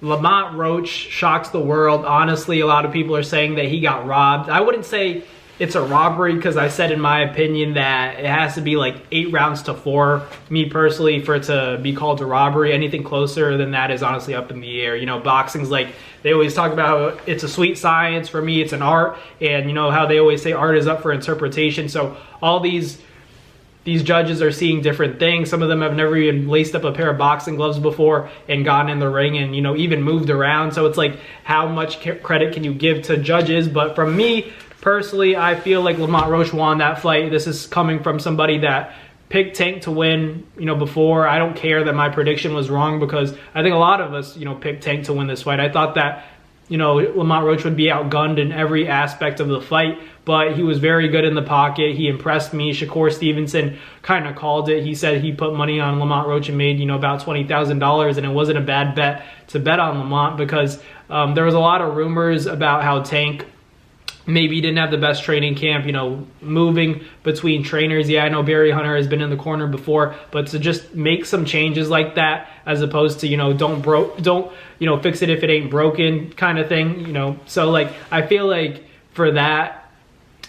Lamont Roach shocks the world. Honestly, a lot of people are saying that he got robbed. I wouldn't say it's a robbery because I said in my opinion that it has to be like 8 rounds to 4, me personally, for it to be called a robbery. Anything closer than that is honestly up in the air. You know, boxing's like, they always talk about it's a sweet science. For me, it's an art. And you know how they always say art is up for interpretation. So all these judges are seeing different things. Some of them have never even laced up a pair of boxing gloves before and gotten in the ring and, you know, even moved around. So it's like, how much credit can you give to judges? But from me personally, I feel like Lamont Roach won that fight. This is coming from somebody that picked Tank to win, you know, before. I don't care that my prediction was wrong because I think a lot of us, you know, picked Tank to win this fight. I thought that, you know, Lamont Roach would be outgunned in every aspect of the fight, but he was very good in the pocket. He impressed me. Shakur Stevenson kind of called it. He said he put money on Lamont Roach and made, you know, about $20,000, and it wasn't a bad bet to bet on Lamont because there was a lot of rumors about how Tank maybe didn't have the best training camp, you know, moving between trainers. Yeah, I know Barry Hunter has been in the corner before, but to just make some changes like that, as opposed to, you know, don't you know, fix it if it ain't broken kind of thing, you know. So like, I feel like for that,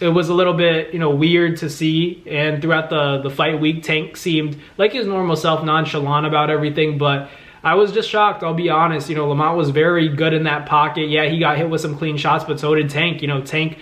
it was a little bit, you know, weird to see. And throughout the fight week, Tank seemed like his normal self, nonchalant about everything, but I was just shocked, I'll be honest. You know, Lamont was very good in that pocket. Yeah, he got hit with some clean shots, but so did Tank. You know, Tank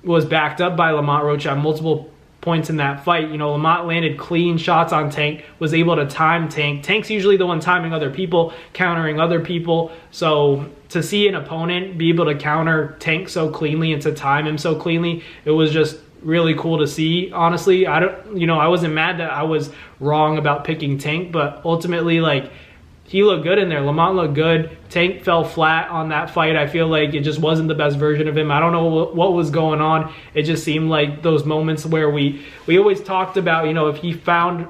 was backed up by Lamont Roach on multiple points in that fight. You know, Lamont landed clean shots on Tank, was able to time Tank. Tank's usually the one timing other people, countering other people. So to see an opponent be able to counter Tank so cleanly and to time him so cleanly, it was just really cool to see. Honestly, I wasn't mad that I was wrong about picking Tank, but ultimately, like, he looked good in there. Lamont looked good. Tank fell flat on that fight. I feel like it just wasn't the best version of him. I don't know what was going on. It just seemed like those moments where we always talked about, you know, if he found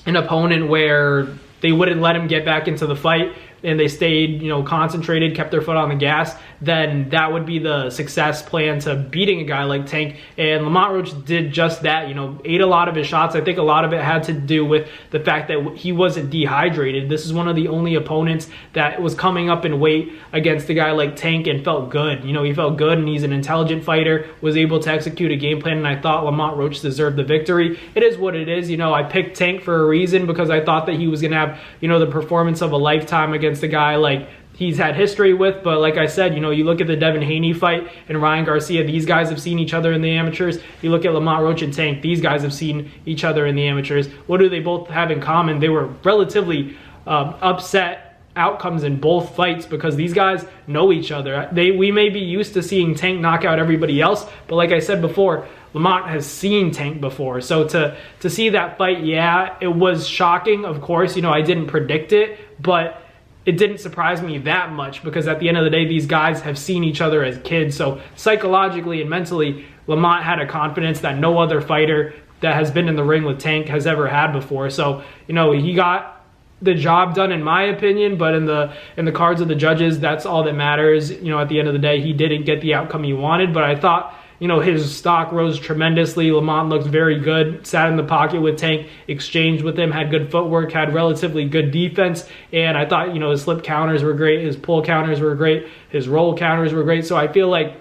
an opponent where they wouldn't let him get back into the fight and they stayed, you know, concentrated, kept their foot on the gas, then that would be the success plan to beating a guy like Tank. And Lamont Roach did just that, you know, ate a lot of his shots. I think a lot of it had to do with the fact that he wasn't dehydrated. This is one of the only opponents that was coming up in weight against a guy like Tank and felt good. You know, he felt good and he's an intelligent fighter, was able to execute a game plan, and I thought Lamont Roach deserved the victory. It is what it is. You know, I picked Tank for a reason because I thought that he was going to have, you know, the performance of a lifetime against a guy like he's had history with. But like I said, you know, you look at the Devin Haney fight and Ryan Garcia, these guys have seen each other in the amateurs. You look at Lamont Roach and Tank, these guys have seen each other in the amateurs. What do they both have in common? They were relatively upset outcomes in both fights because these guys know each other. We may be used to seeing Tank knock out everybody else, but like I said before, Lamont has seen Tank before. So to see that fight, yeah, it was shocking. Of course, you know, I didn't predict it, but it didn't surprise me that much because at the end of the day, these guys have seen each other as kids. So psychologically and mentally, Lamont had a confidence that no other fighter that has been in the ring with Tank has ever had before. So, you know, he got the job done in my opinion, but in the cards of the judges, that's all that matters. You know, at the end of the day, he didn't get the outcome he wanted, but I thought, you know, his stock rose tremendously. Lamont looked very good, sat in the pocket with Tank, exchanged with him, had good footwork, had relatively good defense, and I thought, you know, his slip counters were great, his pull counters were great, his roll counters were great. So I feel like,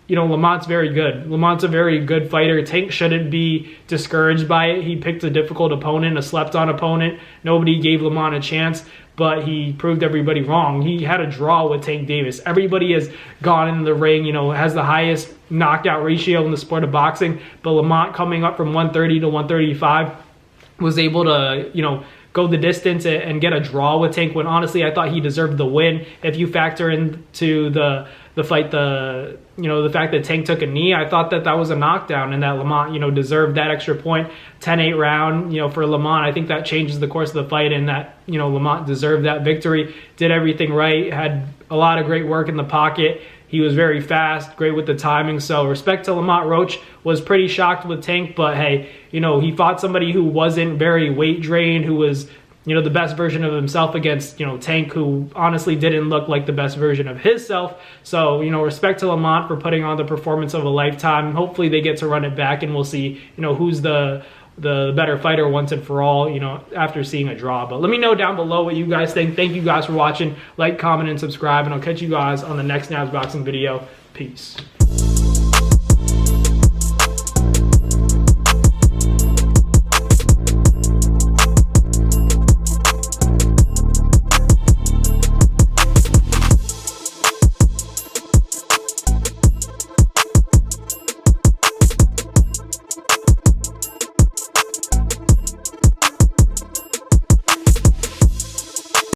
you know, Lamont's very good. Lamont's a very good fighter. Tank shouldn't be discouraged by it. He picked a difficult opponent, a slept-on opponent. Nobody gave Lamont a chance, but he proved everybody wrong. He had a draw with Tank Davis. Everybody has gone in the ring, you know, has the highest knockout ratio in the sport of boxing, but Lamont coming up from 130 to 135 was able to, you know, go the distance and get a draw with Tank when honestly I thought he deserved the win. If you factor into the fight, you know, the fact that Tank took a knee, I thought that was a knockdown and that Lamont, you know, deserved that extra point. 10-8 round, you know, for Lamont, I think that changes the course of the fight and that, you know, Lamont deserved that victory, did everything right, had a lot of great work in the pocket. He was very fast, great with the timing. So respect to Lamont Roach. Was pretty shocked with Tank, but hey, you know, he fought somebody who wasn't very weight drained, who was, you know, the best version of himself against, you know, Tank, who honestly didn't look like the best version of himself. So, you know, respect to Lamont for putting on the performance of a lifetime. Hopefully they get to run it back and we'll see, you know, who's the the better fighter once and for all, you know, after seeing a draw. But let me know down below what you guys think. Thank you guys for watching. Like, comment, and subscribe, and I'll catch you guys on the next Nabs Boxing video. Peace.